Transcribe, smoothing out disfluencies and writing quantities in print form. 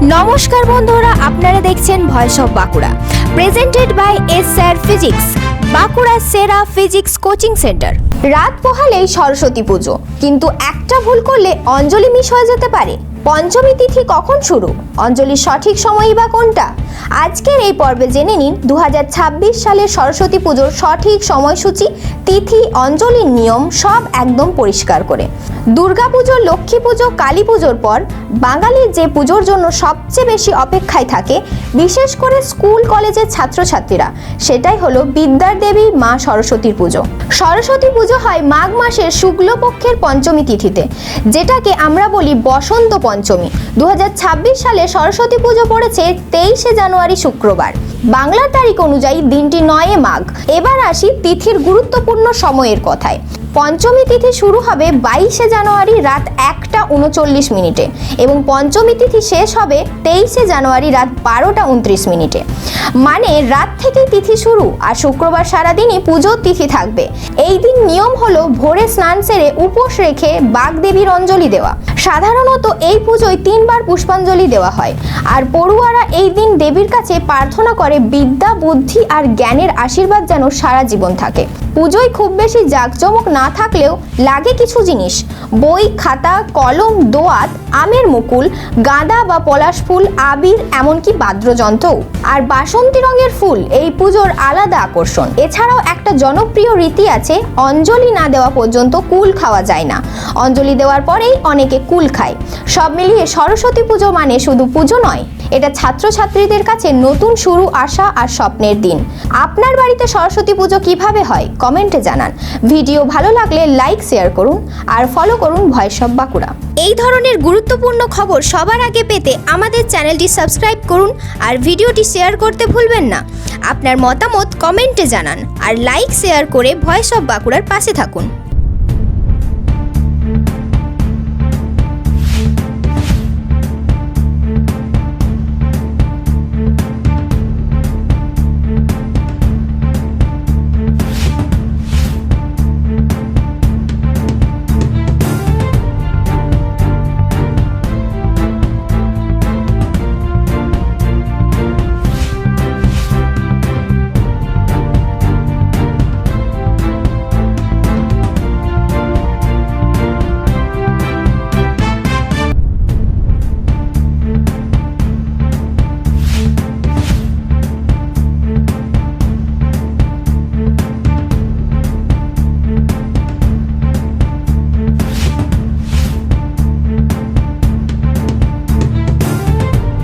নমস্কার বন্ধুরা, আপনারা দেখছেন voice of Bankura, presented by S sir physics, Bankura সেরা ফিজিক্স কোচিং সেন্টার। রাত পোহালেই সরস্বতী পুজো, কিন্তু একটা ভুল করলে অঞ্জলি মিস হয়ে যেতে পারে। পঞ্চমী তিথি কখন শুরু? অঞ্জলির সঠিক সময়ই বা কোনটা? আজকের এই পর্বে জেনে নিন 2026 সালের সরস্বতী পুজোর সঠিক সময়সূচি, তিথি, অঞ্জলির নিয়ম সব একদম পরিষ্কার করে। দুর্গাপুজো, লক্ষ্মী পুজো, কালী পুজোর পর বাঙালির যে পুজোর জন্য সবচেয়ে বেশি অপেক্ষায় থাকে, বিশেষ করে স্কুল কলেজের ছাত্রছাত্রীরা, সেটাই হলো বিদ্যার দেবী মা সরস্বতীর পুজো। সরস্বতী পুজো হয় মাঘ মাসের শুক্লপক্ষের পঞ্চমী তিথিতে, যেটাকে আমরা বলি বসন্ত পঞ্চমী। 2026 সালে সরস্বতী পুজো পড়েছে 23শে জানুয়ারি শুক্রবার। বাংলার তারিখ অনুযায়ী দিনটি 9 মাঘ। এবার আসি তিথির গুরুত্বপূর্ণ সময়ের কথায়। পঞ্চমী তিথি শুরু হবে 22শে জানুয়ারি রাত 1টা 39 মিনিটে এবং পঞ্চমী তিথি শেষ হবে 23শে জানুয়ারি রাত 12টা 29 মিনিটে। মানে রাত থেকেই তিথি শুরু, আর শুক্রবার সারাদিনই পুজোর তিথি থাকবে। এই দিন নিয়ম হলো ভোরে স্নান সেরে উপোস রেখে বাগদেবীর অঞ্জলি দেওয়া। সাধারণত এই পুজোয় 3 বার পুষ্পাঞ্জলি দেওয়া হয়, আর পড়ুয়ারা এই দিন দেবীর কাছে প্রার্থনা করে বিদ্যা, বুদ্ধি আর জ্ঞানের আশীর্বাদ যেন সারা জীবন থাকে। পুজোয় খুব বেশি জাঁকজমক না থাকলেও লাগে কিছু জিনিস: বই, খাতা, কলম, দোয়াত, আমের মুকুল, গাঁদা বা পলাশ ফুল, আবির, এমনকি বাদ্যযন্ত্রও। আর বাসন্তী রঙের ফুল এই পুজোর আলাদা আকর্ষণ। এছাড়াও একটা জনপ্রিয় রীতি আছে, অঞ্জলি না দেওয়া পর্যন্ত কুল খাওয়া যায় না। অঞ্জলি দেওয়ার পরেই অনেকে কুল খায়। সব মিলিয়ে সরস্বতী পুজো মানে শুধু পুজো নয়, এটা ছাত্রছাত্রীদের কাছে নতুন শুরু, আশা আর স্বপ্নের দিন। আপনার বাড়িতে সরস্বতী পুজো কিভাবে হয় কমেন্টে জানান। ভিডিও ভালো লাগলে লাইক, শেয়ার করুন আর ফলো করুন ভয়েস অফ বাঁকুড়া। এই ধরনের গুরুত্বপূর্ণ খবর সবার আগে পেতে আমাদের চ্যানেলটি সাবস্ক্রাইব করুন আর ভিডিওটি শেয়ার করতে ভুলবেন না। আপনার মতামত কমেন্টে জানান আর লাইক, শেয়ার করে ভয়েস অফ বাঁকুড়ার পাশে থাকুন।